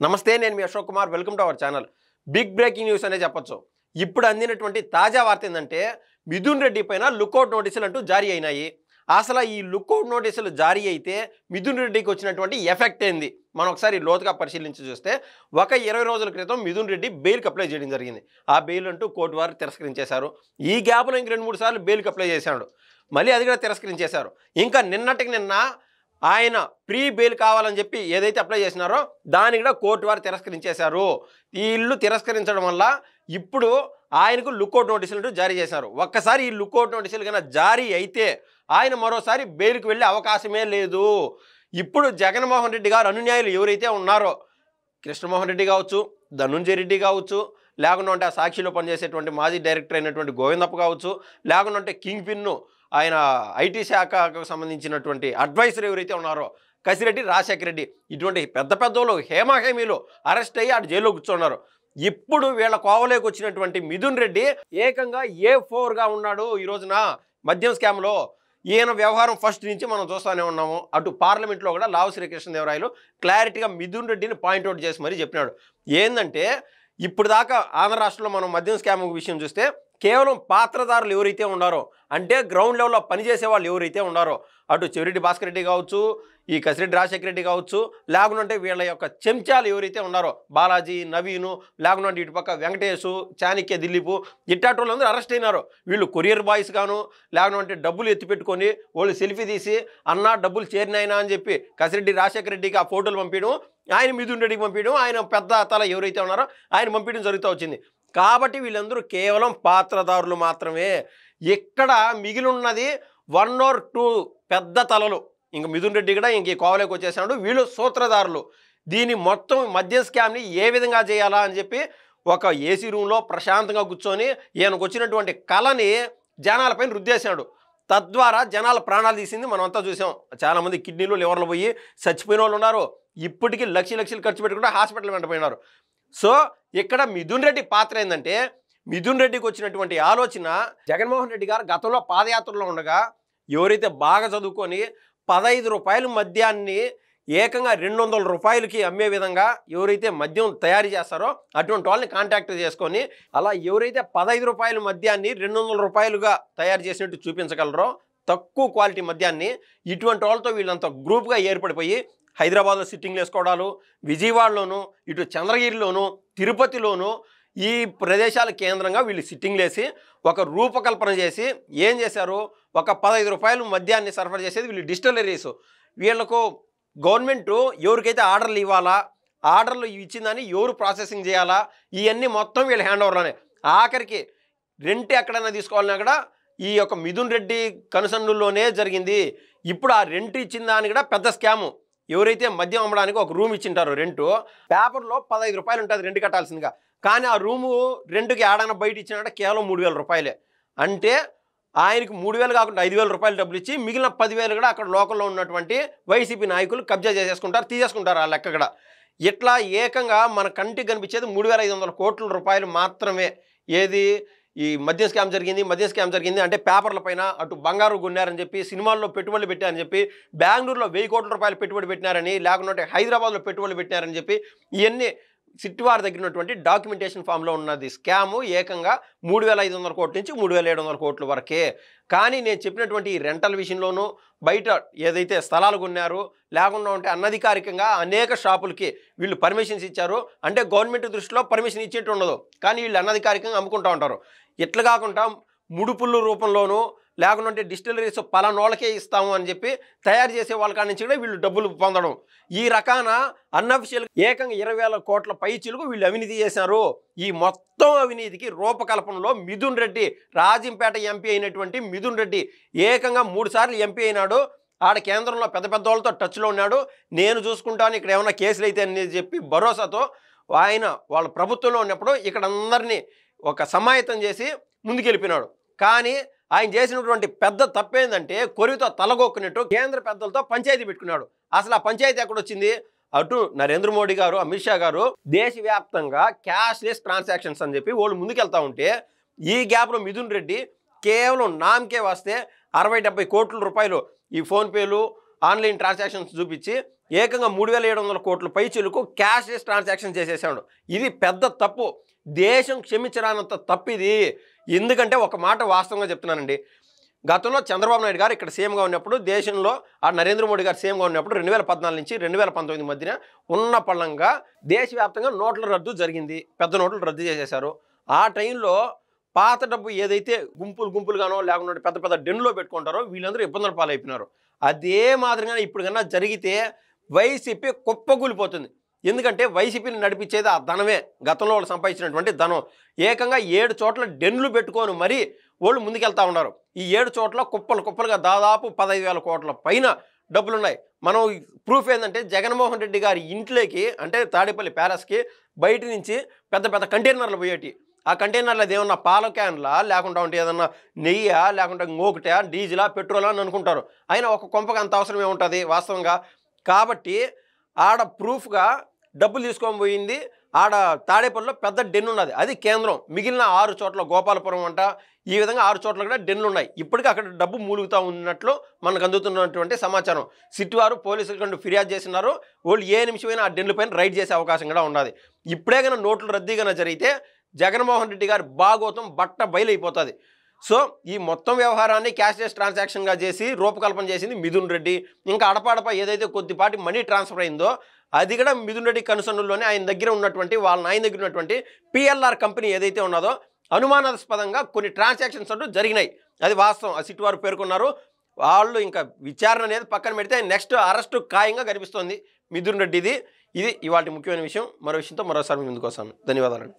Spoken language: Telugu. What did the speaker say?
నమస్తే, నేను మీ Ashok Kumar. Welcome to our channel. Big breaking news అనే చెప్పొచ్చు. ఇప్పుడు అందినటువంటి తాజా వార్త ఏంటంటే మిథున్ రెడ్డి పైన లుకౌట్ నోటీసులు అంటూ జారీ అయినాయి. అసలు ఈ లుకౌట్ నోటీసులు జారీ అయితే మిథున్ రెడ్డికి వచ్చినటువంటి ఎఫెక్ట్ ఏంది మనం ఒకసారి లోతుగా పరిశీలించి చూస్తే, ఒక 20 రోజుల క్రితం మిథున్ రెడ్డి బెయిల్కి అప్లై చేయడం జరిగింది. ఆ బెయిల్ అంటూ కోర్టు వారు తిరస్కరించేశారు. ఈ గ్యాప్లో ఇంక 2-3 సార్లు బెయిల్కి అప్లై చేశాడు. మళ్ళీ అది కూడా తిరస్కరించేశారు. ఇంకా నిన్నటికి నిన్న ఆయన ప్రీ బెయిల్ కావాలని చెప్పి ఏదైతే అప్లై చేసినారో దాన్ని కూడా కోర్టు వారు తిరస్కరించేశారు. ఈ ఇల్లు తిరస్కరించడం వల్ల ఇప్పుడు ఆయనకు లుకౌట్ నోటీసులు జారీ చేశారు. ఒక్కసారి ఈ లుకౌట్ నోటీసులు కన్నా జారీ అయితే ఆయన మరోసారి బెయిల్కి వెళ్ళే అవకాశమే లేదు. ఇప్పుడు జగన్మోహన్ రెడ్డి గారు అనున్యాయులు ఎవరైతే ఉన్నారో, కృష్ణమోహన్ రెడ్డి కావచ్చు, ధనుంజయ రెడ్డి కావచ్చు, లేకుండా ఉంటే ఆ సాక్షిలో పనిచేసేటువంటి మాజీ డైరెక్టర్ అయినటువంటి గోవిందప్ప కావచ్చు, లేకుండా ఉంటే కింగ్ పిన్ను ఆయన ఐటీ శాఖకు సంబంధించినటువంటి అడ్వైజర్ ఎవరైతే ఉన్నారో కసిరెడ్డి రాజశేఖర రెడ్డి, ఇటువంటి పెద్ద పెద్దోళ్ళు హేమాహేమీలు అరెస్ట్ అయ్యి అటు జైల్లో కూర్చున్నారు. ఇప్పుడు వీళ్ళ కోవలోకి వచ్చినటువంటి మిథున్ రెడ్డి ఏకంగా A4గా ఉన్నాడు. ఈ రోజున మద్యం స్కామ్లో ఈయన వ్యవహారం ఫస్ట్ నుంచి మనం చూస్తూనే ఉన్నాము. అటు పార్లమెంట్లో కూడా లావు శ్రీకృష్ణదేవరాయలు క్లారిటీగా మిథున్ రెడ్డిని పాయింట్అవుట్ చేసి మరీ చెప్పినాడు. ఏంటంటే ఇప్పుడు దాకా ఆంధ్ర రాష్ట్రంలో మనం మద్యం స్కామ్ విషయం చూస్తే కేవలం పాత్రదారులు ఎవరైతే ఉన్నారో, అంటే గ్రౌండ్ లెవెల్లో పనిచేసే వాళ్ళు ఎవరైతే ఉన్నారో, అటు చెవిరెడ్డి భాస్కర్ రెడ్డి కావచ్చు, ఈ కసిరెడ్డి రాజశేఖర రెడ్డి కావచ్చు, లేకుంటే వీళ్ళ యొక్క చెంచాలు ఎవరైతే ఉన్నారో బాలాజీ, నవీను, లేకుంటే ఇటుపక్క వెంకటేషు, చాణక్య, దిలీపు, ఇట్టాటి వాళ్ళందరూ అరెస్ట్ అయినారు. వీళ్ళు కొరియర్ బాయ్స్ గాను, లేకుంటే డబ్బులు ఎత్తిపెట్టుకొని వాళ్ళు సెల్ఫీ తీసి అన్నా డబ్బులు చేరినాయినా అని చెప్పి కసిరెడ్డి రాజశేఖర రెడ్డికి ఆ ఫోటోలు పంపించడం, ఆయన మిథున్ రెడ్డికి పంపించడం, ఆయన పెద్ద తల ఎవరైతే ఉన్నారో ఆయన పంపించడం జరుగుతూ వచ్చింది. కాబట్టి వీళ్ళందరూ కేవలం పాత్రదారులు మాత్రమే. ఇక్కడ మిగిలిన్నది 1 or 2 పెద్ద తలలు. ఇంక మిథున్ రెడ్డి కూడా ఇంక కోవలోకి వచ్చేసాడు. వీళ్ళు సూత్రధారులు. దీని మొత్తం మద్య స్కామ్ని ఏ విధంగా చేయాలా అని చెప్పి ఒక ఏసీ రూమ్లో ప్రశాంతంగా కూర్చొని ఈయనకు వచ్చినటువంటి కళని జనాలపైన రుద్దేశాడు. తద్వారా జనాల ప్రాణాలు తీసింది మనం అంతా చూసాం. చాలామంది కిడ్నీలు, లివర్లు పోయి చచ్చిపోయిన వాళ్ళు ఉన్నారు. ఇప్పటికీ లక్షలు ఖర్చు పెట్టుకుంటే హాస్పిటల్ వెంట పోయినారు. సో ఇక్కడ మిథున్ రెడ్డి పాత్ర ఏంటంటే, మిథున్ రెడ్డికి వచ్చినటువంటి ఆలోచన, జగన్మోహన్ రెడ్డి గారు గతంలో పాదయాత్రలో ఉండగా ఎవరైతే బాగా చదువుకొని 15 రూపాయల మద్యాన్ని ఏకంగా 200 రూపాయలకి అమ్మే విధంగా ఎవరైతే మద్యం తయారు చేస్తారో అటువంటి వాళ్ళని కాంటాక్ట్ చేసుకొని, అలా ఎవరైతే 15 రూపాయల మద్యాన్ని 200 రూపాయలుగా తయారు చేసినట్టు చూపించగలరో, తక్కువ క్వాలిటీ మద్యాన్ని, ఇటువంటి వాళ్ళతో వీళ్ళంతా గ్రూప్గా ఏర్పడిపోయి హైదరాబాద్లో సిట్టింగ్లు వేసుకోవడాలు, విజయవాడలోను, ఇటు చంద్రగిరిలోను, తిరుపతిలోను, ఈ ప్రదేశాల కేంద్రంగా వీళ్ళు సిట్టింగ్లు వేసి ఒక రూపకల్పన చేసి ఏం చేశారు, ఒక 15 రూపాయలు మద్యాన్ని సరఫరా చేసేది వీళ్ళు డిస్టిలరీస్. వీళ్ళకు గవర్నమెంటు ఎవరికైతే ఆర్డర్లు ఇవ్వాలా, ఆర్డర్లు ఇచ్చిందని ఎవరు ప్రాసెసింగ్ చేయాలా, ఇవన్నీ మొత్తం వీళ్ళ హ్యాండ్ ఓవర్లోనే. ఆఖరికి రెంట్ ఎక్కడైనా తీసుకోవాలన్నా కూడా ఈ యొక్క మిథున్ రెడ్డి కనుసన్నుల్లోనే జరిగింది. ఇప్పుడు ఆ రెంట్ ఇచ్చిన దాని కూడా పెద్ద స్కాము. ఎవరైతే మద్యం అమ్మడానికి ఒక రూమ్ ఇచ్చింటారో రెంటు, పేపర్లో 15 రూపాయలు ఉంటుంది రెంట్ కట్టాల్సిందిగా, కానీ ఆ రూము రెంట్కి ఆడన బయట ఇచ్చినట్టు కేవలం 3000 రూపాయలే. అంటే ఆయనకు 3000 కాకుండా 5000 రూపాయలు డబ్బులు ఇచ్చి మిగిలిన 10,000 కూడా అక్కడ లోకల్లో ఉన్నటువంటి వైసీపీ నాయకులు కబ్జా చేసేసుకుంటారు, తీసేసుకుంటారు ఆ లెక్క కూడా. ఇట్లా ఏకంగా మన కంటికి కనిపించేది 3,500 కోట్ల రూపాయలు మాత్రమే. ఏది ఈ మద్యం స్కామ్ జరిగింది అంటే పేపర్ల పైన అటు బంగారు కొన్నారని చెప్పి, సినిమాల్లో పెట్టుబడులు పెట్టారని చెప్పి, బెంగళూరులో 1000 కోట్ల రూపాయలు పెట్టుబడి పెట్టినారని, లేకుంటే హైదరాబాద్లో పెట్టుబడులు పెట్టినారని చెప్పి, ఇవన్నీ సిట్టివారి దగ్గర ఉన్నటువంటి డాక్యుమెంటేషన్ ఫామ్లో ఉన్నది స్కాము ఏకంగా 3,500 కోట్ల నుంచి 3,700 కోట్ల వరకే. కానీ నేను చెప్పినటువంటి ఈ రెంటల్ విషయంలోనూ, బయట ఏదైతే స్థలాలు కొన్నారో, లేకుండా ఉంటే అనధికారికంగా అనేక షాపులకి వీళ్ళు పర్మిషన్స్ ఇచ్చారు. అంటే గవర్నమెంట్ దృష్టిలో పర్మిషన్ ఇచ్చేట్టు ఉండదు, కానీ వీళ్ళు అనధికారికంగా అమ్ముకుంటూ ఉంటారు. ఇట్లా కాకుండా ముడుపుల రూపంలోనూ, లేకుంటే డిస్టిలరీస్ పలానోళ్ళకే ఇస్తాము అని చెప్పి తయారు చేసే వాళ్ళ కాడి నుంచి కూడా వీళ్ళు డబ్బులు పొందడం, ఈ రకాన అన్అఫిషియల్ ఏకంగా 20,000 కోట్ల పైచిలకు వీళ్ళు అవినీతి చేశారు. ఈ మొత్తం అవినీతికి రూపకల్పనలో మిథున్ రెడ్డి, రాజంపేట ఎంపీ అయినటువంటి మిథున్ రెడ్డి ఏకంగా 3 సార్లు ఎంపీ అయినాడు. ఆడ కేంద్రంలో పెద్ద పెద్ద వాళ్ళతో టచ్లో ఉన్నాడు. నేను చూసుకుంటాను, ఇక్కడ ఏమైనా కేసులు అయితే అని చెప్పి భరోసాతో ఆయన వాళ్ళ ప్రభుత్వంలో ఉన్నప్పుడు ఇక్కడ అందరినీ ఒక సమాయత్తం చేసి ముందుకెళ్ళిపోయినాడు. కానీ ఆయన చేసినటువంటి పెద్ద తప్పేందంటే, కొరివితో తలగొక్కున్నట్టు కేంద్ర పెద్దలతో పంచాయతీ పెట్టుకున్నాడు. అసలు ఆ పంచాయతీ ఎక్కడొచ్చింది? అటు నరేంద్ర మోడీ గారు, అమిత్ షా గారు దేశవ్యాప్తంగా క్యాష్లెస్ ట్రాన్సాక్షన్స్ అని చెప్పి వాళ్ళు ముందుకెళ్తా ఉంటే, ఈ గ్యాప్లో మిథున్ రెడ్డి కేవలం నామకే వస్తే 60-70 కోట్ల రూపాయలు ఈ ఫోన్పేలు, ఆన్లైన్ ట్రాన్సాక్షన్స్ చూపించి ఏకంగా 3,700 కోట్ల పైచిలకు క్యాష్లెస్ ట్రాన్సాక్షన్ చేసేసాడు. ఇది పెద్ద తప్పు. దేశం క్షమించరానంత తప్పు ఇది. ఎందుకంటే ఒక మాట వాస్తవంగా చెప్తున్నానండి. గతంలో చంద్రబాబు నాయుడు గారు ఇక్కడ సీఎంగా ఉన్నప్పుడు, దేశంలో నరేంద్ర మోడీ గారు సీఎంగా ఉన్నప్పుడు 2014 నుంచి 2019 మధ్యన ఉన్న పళ్ళంగా దేశవ్యాప్తంగా నోట్ల రద్దు జరిగింది. పెద్ద నోట్లు రద్దు చేసేశారు. ఆ టైంలో పాత డబ్బు ఏదైతే గుంపులుగానో లేకుండా పెద్ద పెద్ద డెన్లో పెట్టుకుంటారో వీళ్ళందరూ ఇబ్బందుల పాలైపోయినారు. అదే మాదిరిగానే ఇప్పుడు కన్నా జరిగితే వైసీపీ కుప్పకూలిపోతుంది. ఎందుకంటే వైసీపీని నడిపించేది ఆ ధనమే, గతంలో వాళ్ళు సంపాదించినటువంటి ధనం. ఏకంగా 7 చోట్ల డెన్లు పెట్టుకొని మరీ వాళ్ళు ముందుకెళ్తా ఉన్నారు. ఈ 7 చోట్ల కుప్పలుగా దాదాపు 15,000 కోట్ల పైన డబ్బులున్నాయి. మనం ప్రూఫ్ ఏంటంటే జగన్మోహన్ రెడ్డి గారి ఇంట్లోకి, అంటే తాడేపల్లి ప్యాలెస్కి బయట నుంచి పెద్ద పెద్ద కంటైనర్లు పోయేటి. ఆ కంటైనర్లు అది ఏమన్నా పాల క్యాన్లా, లేకుండా ఉంటే ఏదన్నా నెయ్యా, లేకుంటే ఇంకొకటా, డీజిలా, పెట్రోలా అని అనుకుంటారు. అయినా ఒక కొంపకి అంత అవసరం ఏముంటుంది వాస్తవంగా. కాబట్టి ఆడ ప్రూఫ్గా డబ్బులు తీసుకొని పోయింది. ఆడ తాడేపల్లిలో పెద్ద డెన్ ఉన్నది, అది కేంద్రం. మిగిలిన 6 చోట్ల గోపాలపురం అంట, ఈ విధంగా 6 చోట్ల కూడా డెన్లు ఉన్నాయి. ఇప్పటికీ అక్కడ డబ్బు మూలుగుతూ ఉన్నట్లు మనకు అందుతున్నటువంటి సమాచారం. సిట్ వారు పోలీసులకు ఫిర్యాదు చేసినారు. వాళ్ళు ఏ నిమిషమైనా ఆ డెన్ల పైన రైడ్ చేసే అవకాశం కూడా ఉన్నది. ఇప్పుడే కన్నా నోట్లు రద్దీగా జరిగితే జగన్మోహన్ రెడ్డి గారి భాగోతం బట్ట బయలైపోతుంది. సో ఈ మొత్తం వ్యవహారాన్ని క్యాష్లెస్ ట్రాన్సాక్షన్గా చేసి రూపకల్పన చేసింది మిథున్ రెడ్డి. ఇంకా అడపాడప ఏదైతే కొద్దిపాటి మనీ ట్రాన్స్ఫర్ అయిందో అది కూడా మిథున్ రెడ్డి కనుసన్నుల్లోనే ఆయన దగ్గర ఉన్నటువంటి ఆయన దగ్గర ఉన్నటువంటి పిఎల్ఆర్ కంపెనీ ఏదైతే ఉన్నదో అనుమానాస్పదంగా కొన్ని ట్రాన్సాక్షన్స్ అంటూ జరిగినాయి. అది వాస్తవం. ఆ సిట్ వారు పేర్కొన్నారు. వాళ్ళు ఇంకా విచారణ అనేది పక్కన పెడితే నెక్స్ట్ అరెస్టు ఖాయంగా కనిపిస్తోంది మిథున్ రెడ్డిది. ఇది ఇవాళ ముఖ్యమైన విషయం. మరో విషయంతో మరోసారి ముందుకు వస్తాను. ధన్యవాదాలు.